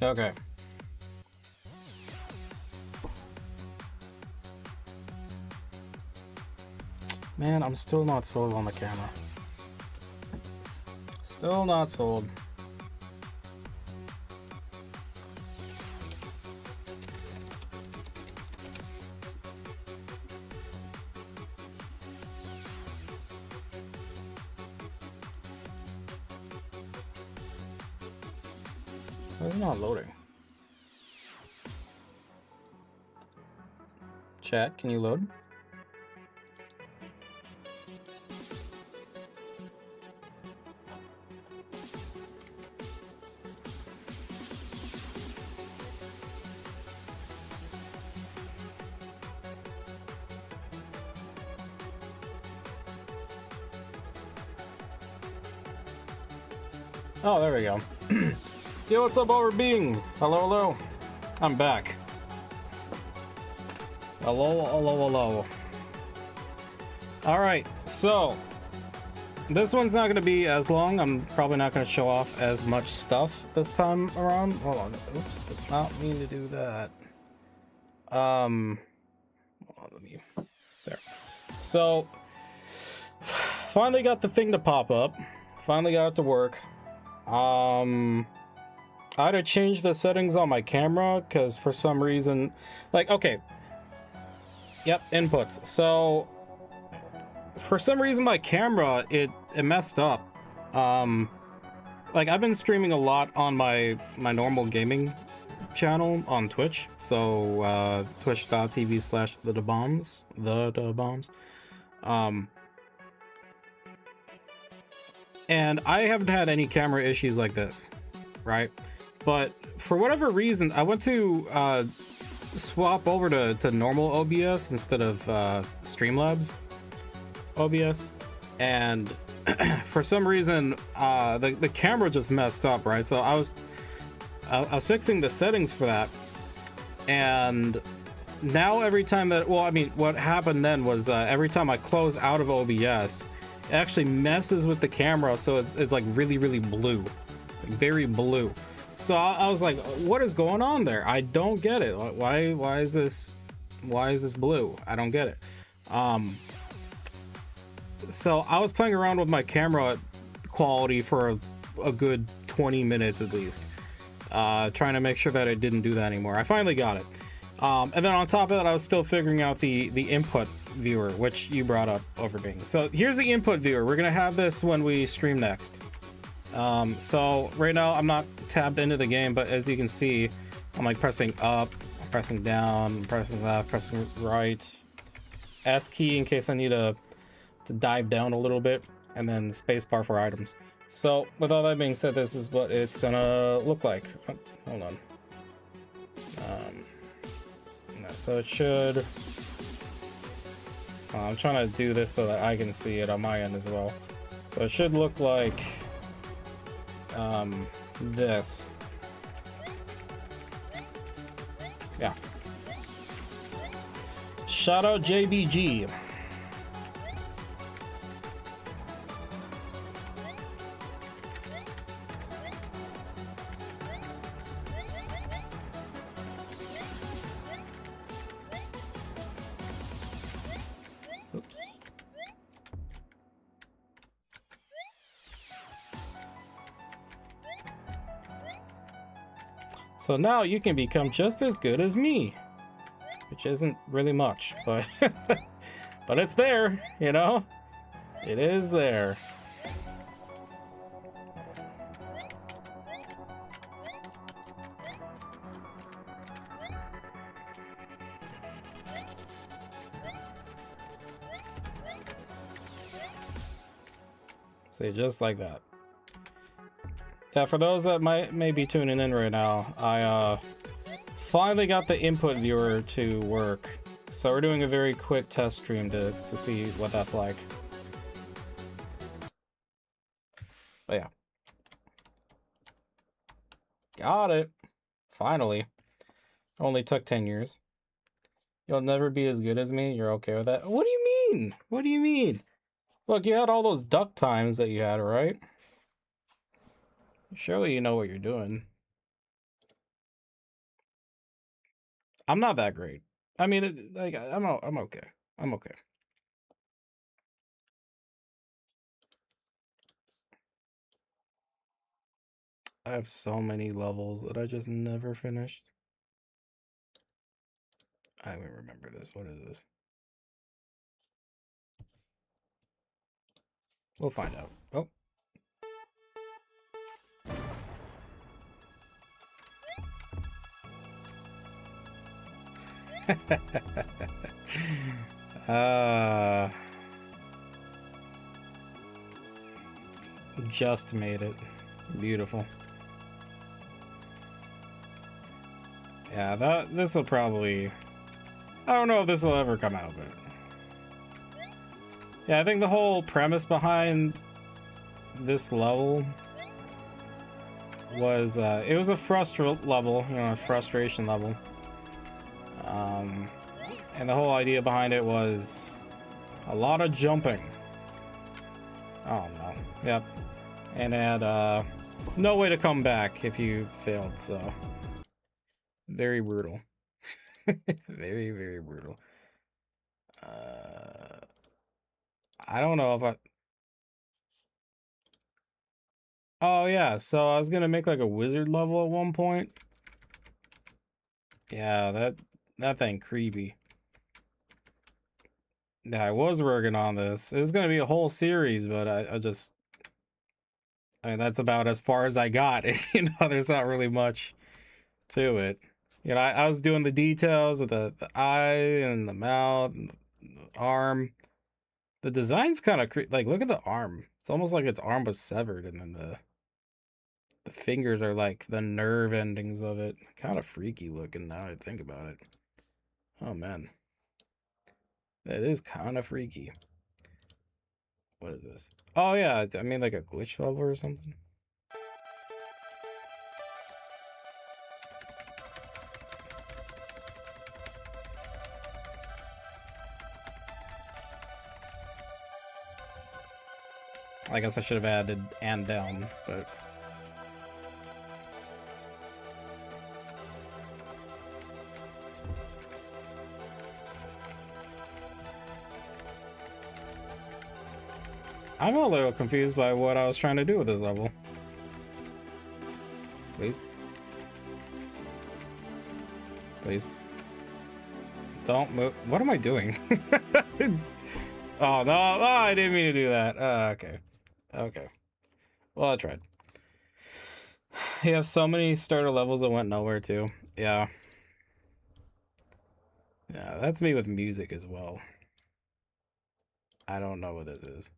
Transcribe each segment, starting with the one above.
Okay. Man, I'm still not sold on the camera. Still not sold. It's not loading. Chat, can you load? Oh, there we go. Yo, what's up, Overbeing? Hello, hello. I'm back. Hello, hello, hello. Alright, so this one's not going to be as long. I'm probably not going to show off as much stuff this time around. Hold on. Oops, did not mean to do that. Hold on, let me... There. So, finally got the thing to pop up. Finally got it to work. I had to change the settings on my camera because for some reason, like, okay. Yep, inputs. So, for some reason my camera, it messed up. Like, I've been streaming a lot on my normal gaming channel on Twitch. So, twitch.tv/thebombs. And I haven't had any camera issues like this, right? But for whatever reason, I went to swap over to normal OBS instead of Streamlabs OBS, and for some reason the camera just messed up, right? So I was fixing the settings for that, and now every time that, well, I mean, what happened then was every time I close out of OBS, it actually messes with the camera, so it's like really blue, like very blue. So I was like, what is going on there? I don't get it. Why is this blue? I don't get it. So I was playing around with my camera quality for a good 20 minutes at least, trying to make sure that it didn't do that anymore. I finally got it. And then on top of that, I was still figuring out the input viewer, which you brought up, Overbeing. So here's the input viewer. We're gonna have this when we stream next. So right now I'm not tabbed into the game, but as you can see, I'm like pressing up, pressing down, pressing left, pressing right, S key in case I need to dive down a little bit, and then spacebar for items. So with all that being said, this is what it's gonna look like. Oh, hold on. So it should... I'm trying to do this so that I can see it on my end as well. So it should look like this. Yeah. Shout out JBG. Oops. So now you can become just as good as me, which isn't really much, but but it's there, you know? It is there. See, just like that. Yeah, for those that may be tuning in right now, I finally got the input viewer to work. So we're doing a very quick test stream to see what that's like. But yeah. Got it. Finally. Only took 10 years. You'll never be as good as me? You're okay with that? What do you mean? What do you mean? Look, you had all those duck times that you had, right? Surely you know what you're doing. I'm not that great. I mean, like, I'm okay. I'm okay. I have so many levels that I just never finished. I don't remember this. What is this? We'll find out. Oh. Just made it. Beautiful. Yeah, this will probably... I don't know if this will ever come out, but... Yeah, I think the whole premise behind this level was, it was a level, you know, a frustration level. And the whole idea behind it was a lot of jumping. Oh no. Yep. And had no way to come back if you failed, so very brutal. Very, very brutal. I don't know if I... Oh yeah, so I was gonna make like a wizard level at one point. Yeah, that thing creepy. Yeah, I was working on this. It was gonna be a whole series, but I mean, that's about as far as I got. You know, there's not really much to it. You know, I was doing the details of the eye and the mouth and the arm. The design's kind of like, look at the arm. It's almost like its arm was severed, and then the fingers are like the nerve endings of it. Kind of freaky looking now I think about it. Oh man, that is kind of freaky. What is this? Oh yeah, I mean like a glitch level or something. I guess I should have added and down, but... I'm a little confused by what I was trying to do with this level. Please. Please. Don't move. What am I doing? Oh, no. Oh, I didn't mean to do that. Okay. Okay. Well, I tried. You have so many starter levels that went nowhere, too. Yeah. Yeah, that's me with music as well. I don't know what this is.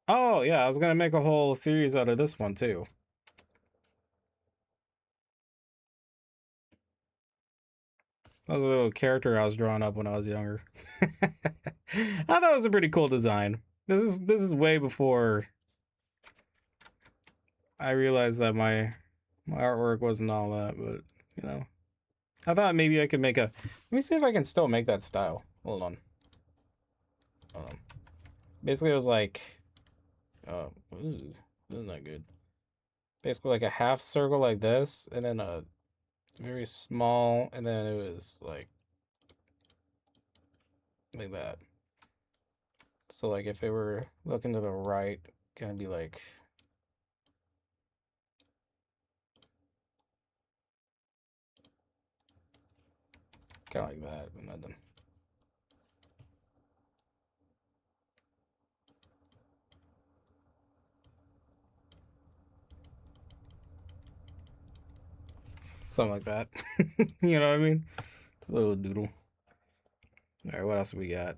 Oh, yeah, I was gonna make a whole series out of this one, too. That was a little character I was drawing up when I was younger. I thought it was a pretty cool design. This is way before I realized that my artwork wasn't all that, but you know, I thought maybe I could make a. Let me see if I can still make that style. Hold on. Basically, it was like, ooh, this is not good. Basically, like a half circle like this, and then a very small, and then it was like that. So like if it were looking to the right, gonna be like kind of like that, but nothing. Something like that. You know what I mean? It's a little doodle. All right, what else we got?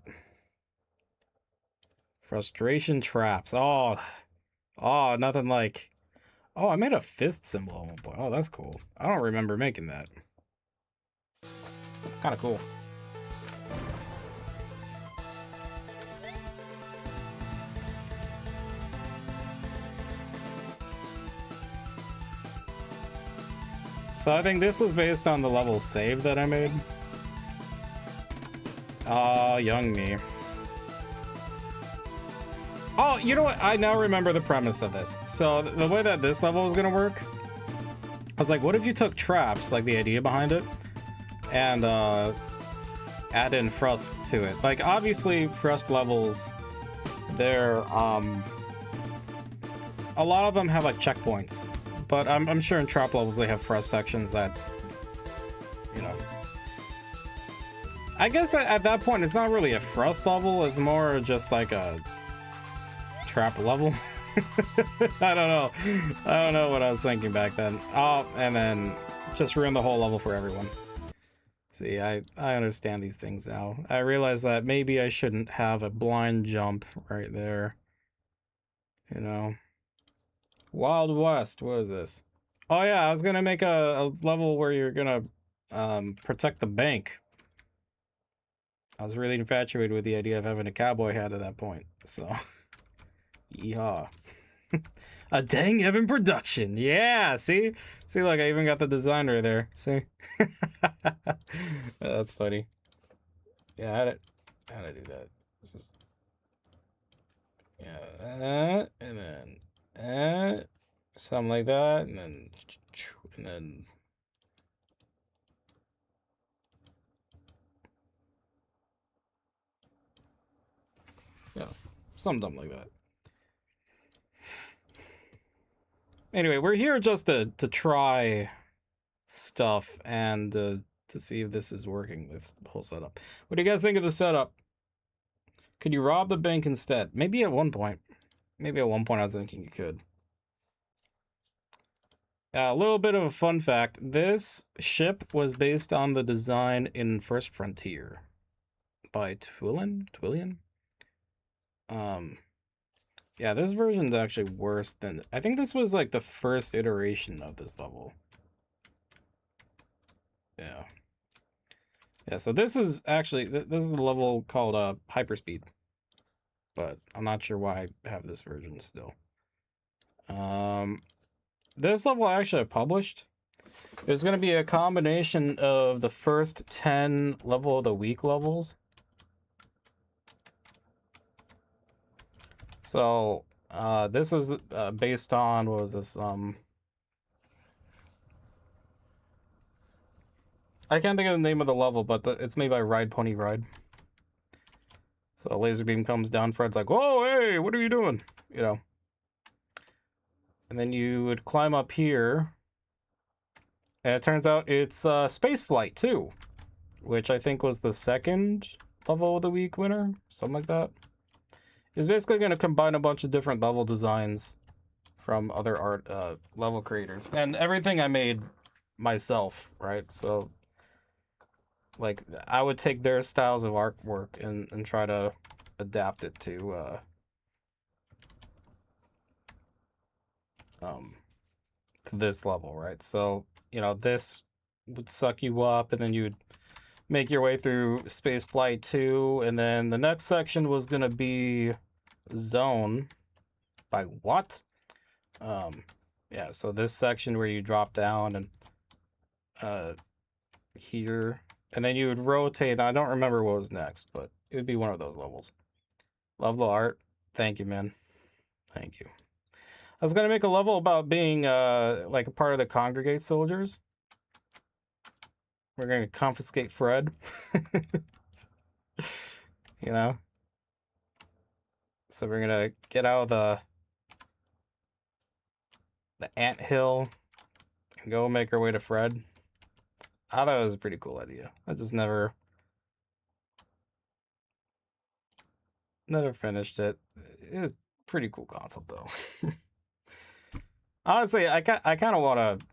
Frustration traps. Oh, nothing like. Oh, I made a fist symbol at one point. Oh, that's cool. I don't remember making that. Kind of cool. So I think this was based on the level save that I made. Ah, young me. Oh, you know what? I now remember the premise of this. So the way that this level was gonna work I was like, what if you took traps, like the idea behind it, and add in Frust to it? Like, obviously, Frust levels, they're a lot of them have like checkpoints, but I'm sure in trap levels they have Frust sections that, you know. I guess at that point it's not really a Frust level; it's more just like a trap level. I don't know what I was thinking back then. Oh, and then just ruin the whole level for everyone. See, I understand these things now. I realize that maybe I shouldn't have a blind jump right there. You know. Wild West, what is this? Oh yeah, I was gonna make a level where you're gonna protect the bank. I was really infatuated with the idea of having a cowboy hat at that point, so. Yeehaw. A dang Evan production. Yeah, see? See, look, I even got the designer there. See? That's funny. Yeah, how'd I do that? Just, yeah, and then something like that, and then yeah, something dumb like that. Anyway, we're here just to try stuff and to see if this is working, this whole setup. What do you guys think of the setup? Could you rob the bank instead? Maybe at one point. Maybe at one point I was thinking you could. A little bit of a fun fact. This ship was based on the design in First Frontier by Twillian? Yeah, this version's actually worse than... I think this was like the first iteration of this level. Yeah. Yeah, so this is actually... This is the level called Hyperspeed. But I'm not sure why I have this version still. This level actually I published. It's going to be a combination of the first 10 level of the week levels. So, this was based on, what was this, I can't think of the name of the level, but it's made by Ride Pony Ride. So a laser beam comes down, Fred's like, whoa, hey, what are you doing? You know. And then you would climb up here. And it turns out it's Space Flight 2, which I think was the second level of the week winner, something like that. It's basically going to combine a bunch of different level designs from other art level creators. And everything I made myself, right? So, like, I would take their styles of artwork and try to adapt it to this level, right? So, you know, this would suck you up, and then you would make your way through Space Flight 2, and then the next section was gonna be Zone by what? Yeah, so this section where you drop down and here, and then you would rotate. I don't remember what was next, but it would be one of those levels. Love the art. Thank you, man. Thank you. I was gonna make a level about being like a part of the Congregate soldiers. We're gonna confiscate Fred. You know? So we're gonna get out of the anthill and go make our way to Fred. I thought it was a pretty cool idea. I just never finished it. It was a pretty cool concept though. Honestly, I kind of want to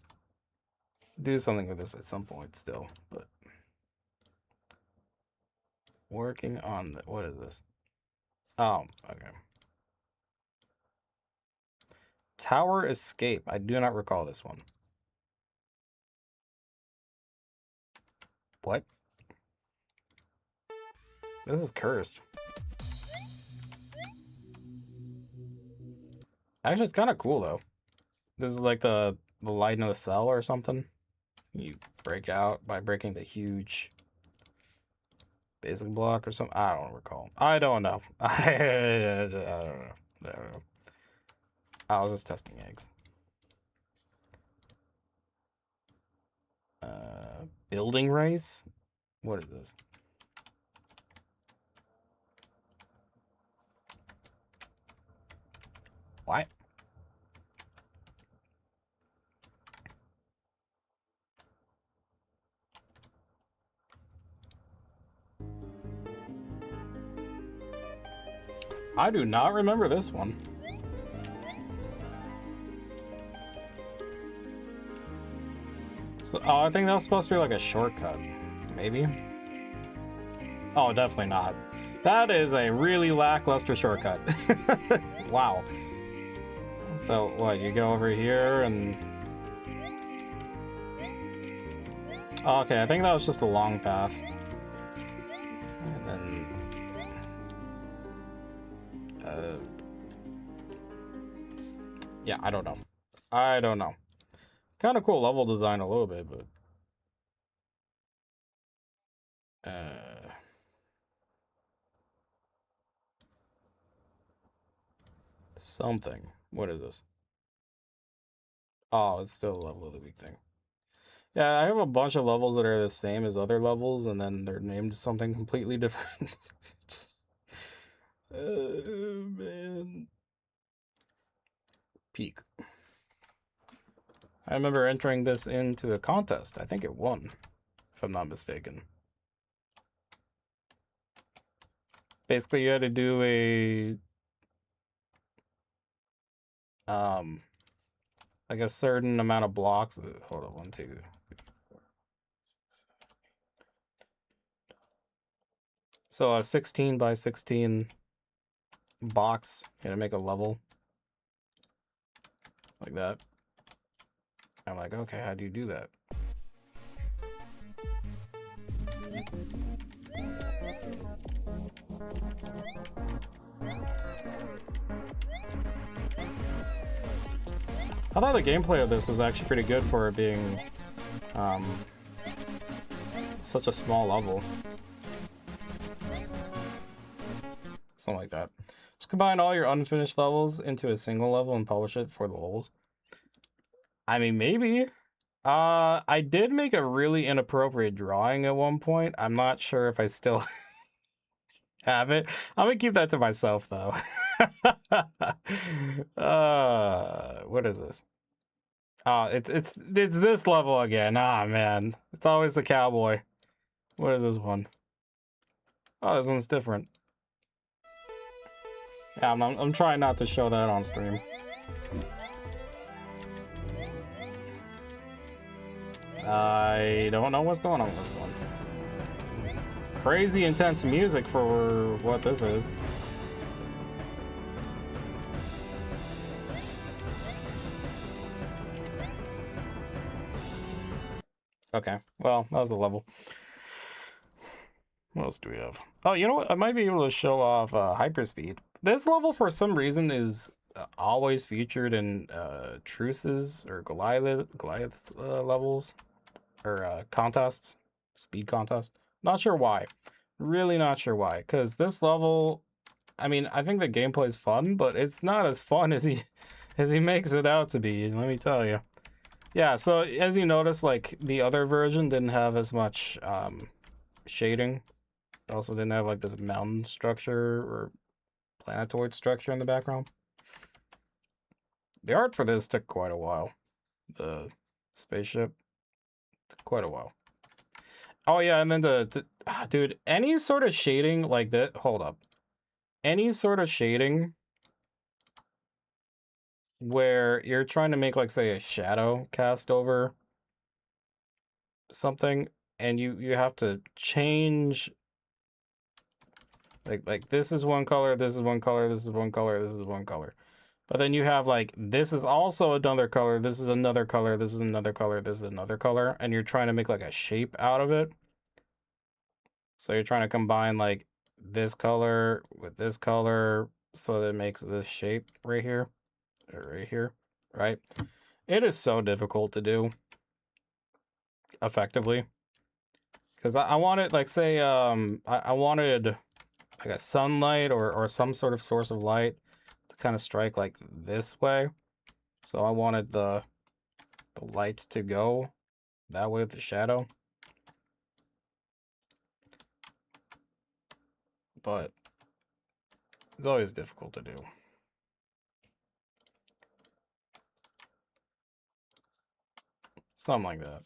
do something with this at some point still, but working on what is this? Oh, okay. Tower Escape. I do not recall this one. What? This is cursed. Actually, it's kind of cool though. This is like the light in the cell or something. You break out by breaking the huge basic block or something. I don't recall. I don't know. I don't know. I was just testing eggs. Building race? What is this? What? I do not remember this one. So, oh, I think that was supposed to be like a shortcut. Maybe? Oh, definitely not. That is a really lackluster shortcut. Wow. So, what, you go over here and... Oh, okay, I think that was just a long path. And then... yeah, I don't know. I don't know. Kind of cool level design a little bit, but... something. What is this? Oh, it's still a level of the week thing. Yeah, I have a bunch of levels that are the same as other levels, and then they're named something completely different. Man. Peak. I remember entering this into a contest. I think it won, if I'm not mistaken. Basically, you had to do like a certain amount of blocks. Hold on, 1, 2, 3, 4. So a 16 by 16 box. You had to make a level like that. I'm like, okay, how do you do that? I thought the gameplay of this was actually pretty good for it being such a small level. Something like that. Just combine all your unfinished levels into a single level and publish it for the holes. I mean, maybe. I did make a really inappropriate drawing at one point. I'm not sure if I still have it. I'm gonna keep that to myself, though. What is this? Oh, it's this level again. Ah, man. It's always the cowboy. What is this one? Oh, this one's different. Yeah, I'm trying not to show that on stream. I don't know what's going on with this one. Crazy intense music for what this is. Okay, well, that was the level. What else do we have? Oh, you know what? I might be able to show off hyperspeed. This level, for some reason, is always featured in truces or Goliath levels or contests, speed contests. Not sure why. Really not sure why. Because this level, I mean, I think the gameplay is fun, but it's not as fun as he makes it out to be. Let me tell you. Yeah. So as you notice, like the other version didn't have as much shading. It also didn't have like this mountain structure or planetoid structure in the background. The art for this took quite a while. The spaceship took quite a while. Oh yeah, and then dude, any sort of shading like that. Hold up. Any sort of shading where you're trying to make, like, say, a shadow cast over something, and you have to change, like this is one color, this is one color, this is one color, this is one color, but then you have like this is also another color, this is another color, this is another color, this is another color, and you're trying to make like a shape out of it. So you're trying to combine like this color with this color so that it makes this shape right here, or right here, right? It is so difficult to do effectively, because I wanted, like, say I wanted like a sunlight or some sort of source of light to kind of strike like this way. So I wanted the light to go that way with the shadow. But it's always difficult to do. Something like that.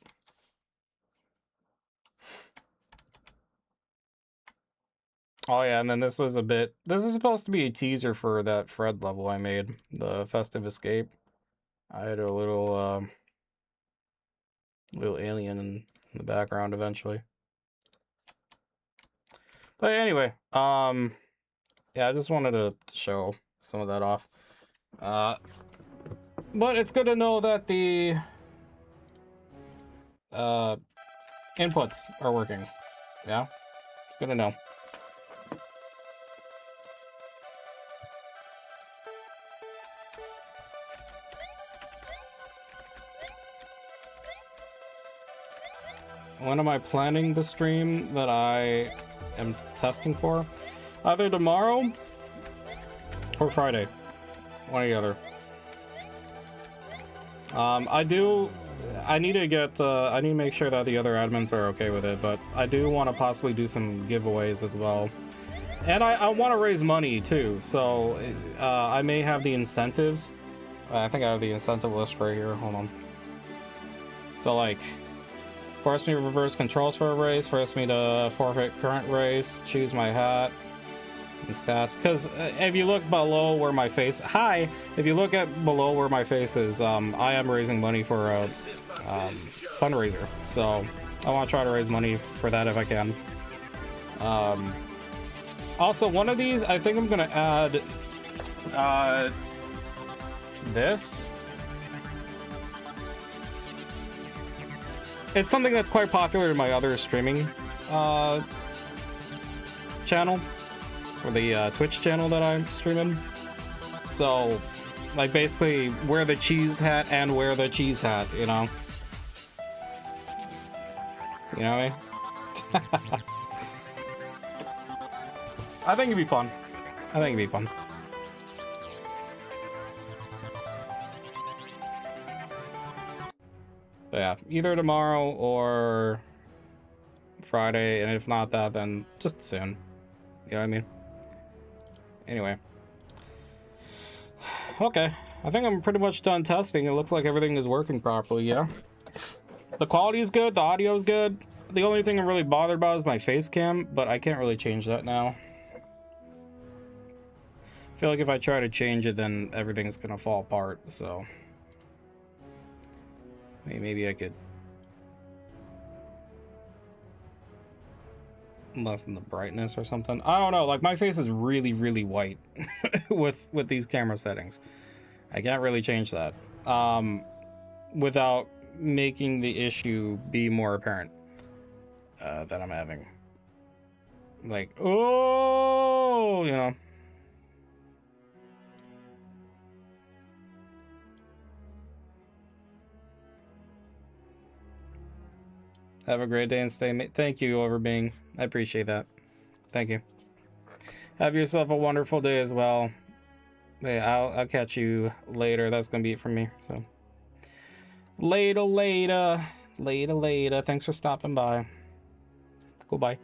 Oh yeah, and then this was this is supposed to be a teaser for that Fred level I made, the Festive Escape. I had a little alien in the background eventually. But anyway, yeah, I just wanted to show some of that off. But it's good to know that the inputs are working. Yeah, it's good to know. When am I planning the stream that I am testing for? Either tomorrow or Friday. One or the other. I need to make sure that the other admins are okay with it, but I do want to possibly do some giveaways as well. And I want to raise money too, so I may have the incentives. I think I have the incentive list right here, hold on. So like, force me to reverse controls for a race, force me to forfeit current race, choose my hat, and stats. Because if you look below where my face... Hi! If you look at below where my face is, I am raising money for a fundraiser. So I want to try to raise money for that if I can. Also, one of these, I think I'm going to add this. It's something that's quite popular in my other streaming channel, or the Twitch channel that I'm streaming. So, like, basically, wear the cheese hat and wear the cheese hat, you know? You know what I mean? I think it'd be fun. I think it'd be fun. But yeah, either tomorrow or Friday, and if not that, then just soon. You know what I mean? Anyway. Okay, I think I'm pretty much done testing. It looks like everything is working properly, yeah? The quality is good, the audio is good. The only thing I'm really bothered about is my face cam, but I can't really change that now. I feel like if I try to change it, then everything's gonna fall apart, so... Maybe I could lessen the brightness or something. I don't know, like my face is really, really white with these camera settings. I can't really change that without making the issue be more apparent that I'm having. Like, oh, you know. Have a great day and stay. Thank you, Overbeing. I appreciate that. Thank you. Have yourself a wonderful day as well. Yeah, I'll catch you later. That's gonna be it from me. So later. Thanks for stopping by. Goodbye.